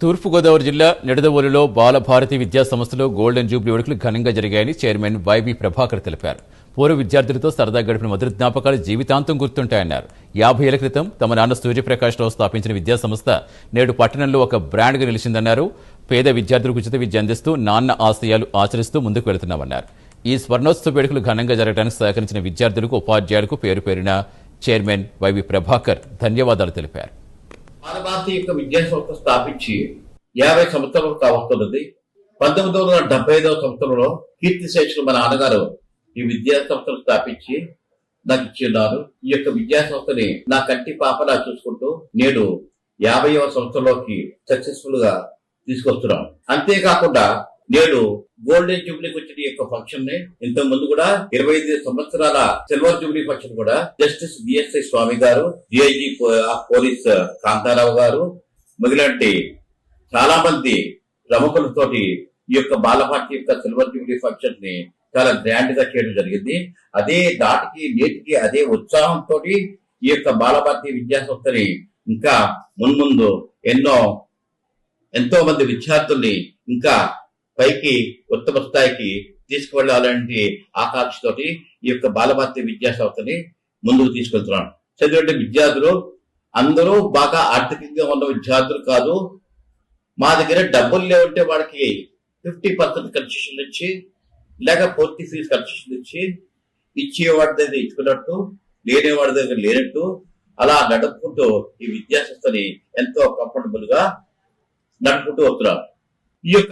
తూర్పుగోదావరి జిల్లా నిడదవోలులో బాలభారతి విద్యా సంస్థలో గోల్డెన్ జూబ్లీ వేడుకలు ఘనంగా జరిగాయని చైర్మన్ వైవి ప్రభాకర్ తెలిపారు. పూర్వ విద్యార్థులతో సరదా గడిపిన మధుర జ్ఞాపకాలు జీవితాంతం గుర్తుంటాయన్నారు. 50 ఏళ్ల క్రితం తమ నాన్న సూర్యప్రకాశ్రావు స్థాపించిన విద్యా సంస్థ నేడు పట్టణంలో ఒక బ్రాండ్గా నిలిచిందన్నారు. పేద విద్యార్థులకు ఉచిత విద్య అందిస్తూ నాన్న ఆశయాలు ఆచరిస్తూ ముందుకు వెళుతున్నామన్నారు. ఈ స్వర్ణోత్సవ వేడుకలు ఘనంగా జరగడానికి సహకరించిన విద్యార్థులకు ఉపాధ్యాయులకు పేరు పేరున చైర్మన్ వైవి ప్రభాకర్ ధన్యవాదాలు తెలిపారు. బాలభారతి యొక్క విద్యా సంస్థ స్థాపించి 50 సంవత్సరాలు కావస్తున్నది. 1975వ సంవత్సరంలో కీర్తిశేషులు మా నాన్నగారు ఈ విద్యా సంస్థను స్థాపించి నాకు ఇచ్చిన్నారు. ఈ యొక్క విద్యా సంస్థని నా కంటి పాపలా చూసుకుంటూ నేడు 50వ సంవత్సరంలోకి సక్సెస్ఫుల్ గా తీసుకొస్తున్నాం. అంతేకాకుండా నేడు గోల్డెన్ జూబ్లీకి వచ్చిన యొక్క ఫంక్షన్ ని ఇంతకు ముందు కూడా 25 సంవత్సరాల సిల్వర్ జూబ్లీ ఫంక్షన్ కూడా జస్టిస్ బిఎస్ఐ స్వామి గారు, డిఐజీ పోలీస్ కాంతారావు గారు, మిగిలిన చాలా మంది ప్రముఖులతోటి ఈ యొక్క బాలభారతి యొక్క సిల్వర్ జూబ్లీ ఫంక్షన్ ని చాలా గ్రాండ్ గా చేయడం జరిగింది. అదే దాటికి నేటికి అదే ఉత్సాహంతో ఈ యొక్క బాలభారతి విద్యా సంస్థని ఇంకా మున్ముందు ఎంతో మంది విద్యార్థుల్ని ఇంకా పైకి ఉత్తమ స్థాయికి తీసుకువెళ్లాలంటే ఆకాంక్షతోటి ఈ యొక్క బాలభారతి విద్యా సంస్థని ముందుకు తీసుకెళ్తున్నాను. చదివే విద్యార్థులు అందరూ బాగా ఆర్థికంగా ఉన్న విద్యార్థులు కాదు. మా దగ్గర డబ్బులు లేవంటే వాడికి 50% కన్సెషన్ ఇచ్చి లేక పూర్తి ఫీజు కన్సెషన్ ఇచ్చేవాడి దగ్గర ఇచ్చుకున్నట్టు, లేనివాడి దగ్గర లేనట్టు అలా నడుపుకుంటూ ఈ విద్యా సంస్థని ఎంతో కంఫర్టబుల్ గా నడుపుకుంటూ వస్తున్నారు. ఈ యొక్క